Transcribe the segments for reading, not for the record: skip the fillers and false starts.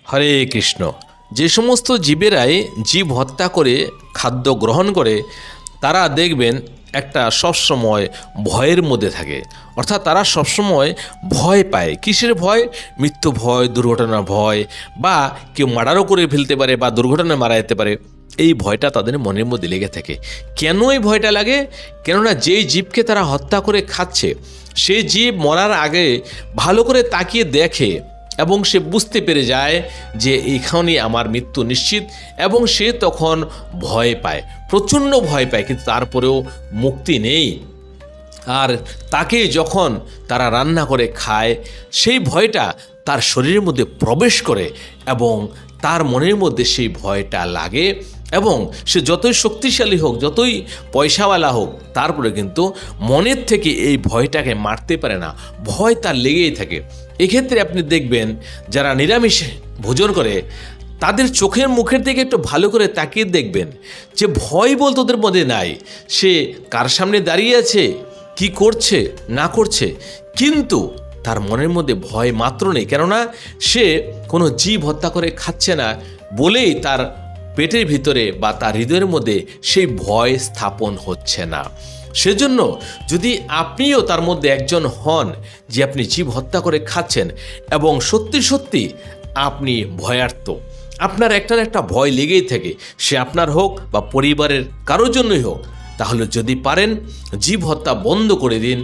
হরে কৃষ্ণ। যে সমস্ত জীবেরাই জীব হত্যা করে খাদ্য গ্রহণ করে তারা দেখবেন একটা সবসময় ভয়ের মধ্যে থাকে, অর্থাৎ তারা সবসময় ভয় পায়। কিসের ভয়? মৃত্যু ভয়, দুর্ঘটনার ভয়, বা কেউ মার্ডারও করে ফেলতে পারে বা দুর্ঘটনায় মারা যেতে পারে। এই ভয়টা তাদের মনের মধ্যে লেগে থাকে। কেন এই ভয়টা লাগে? কেননা যেই জীবকে তারা হত্যা করে খাচ্ছে সেই জীব মরার আগে ভালো করে তাকিয়ে দেখে এবং সে বুঝতে পেরে যায় যে এইখানেই আমার মৃত্যু নিশ্চিত, এবং সে তখন ভয় পায়, প্রচণ্ড ভয় পায়, কিন্তু তারপরেও মুক্তি নেই। আর তাকে যখন তারা রান্না করে খায় সেই ভয়টা তার শরীরের মধ্যে প্রবেশ করে এবং তার মনের মধ্যে সেই ভয়টা লাগে, এবং সে যতই শক্তিশালী হোক, যতই পয়সাওয়ালা হোক, তারপরে কিন্তু মনের থেকে এই ভয়টাকে মারতে পারে না, ভয় তার লেগেই থাকে। এক্ষেত্রে আপনি দেখবেন যারা নিরামিষ ভোজন করে তাদের চোখের মুখের দিকে একটু ভালো করে তাকিয়ে দেখবেন যে ভয় বলতে ওদের মধ্যে নাই। সে কার সামনে দাঁড়িয়ে আছে, কি করছে না করছে, কিন্তু তার মনের মধ্যে ভয় মাত্র নেই। কেননা সে কোনো জীব হত্যা করে খাচ্ছে না বলেই তার পেটের ভিতরে বা তার হৃদয়ের মধ্যে সেই ভয় স্থাপন হচ্ছে না। সেজন্য যদি আপনিও তার মধ্যে একজন হন যে আপনি জীব হত্যা করে খাচ্ছেন এবং সত্যি সত্যি আপনি ভয়ার্ত, আপনার একটার একটা ভয় লেগেই থাকে, সে আপনার হোক বা পরিবারের কারোর জন্যই হোক, তাহলে যদি পারেন জীব হত্যা বন্ধ করে দিন।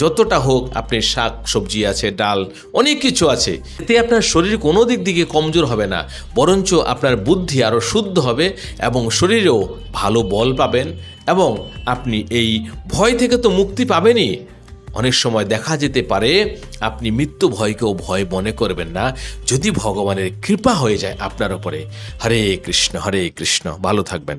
যতটা হোক, আপনি শাক সবজি আছে, ডাল, অনেক কিছু আছে, এতে আপনার শরীর কোনো দিক থেকে কমজোর হবে না, বরঞ্চ আপনার বুদ্ধি আরও শুদ্ধ হবে এবং শরীরেও ভালো বল পাবেন, এবং আপনি এই ভয় থেকে তো মুক্তি পাবেনই। অনেক সময় দেখা যেতে পারে আপনি মৃত্যু ভয়কেও ভয় মনে করবেন না, যদি ভগবানের কৃপা হয়ে যায় আপনার উপরে। হরে কৃষ্ণ, হরে কৃষ্ণ। ভালো থাকবেন।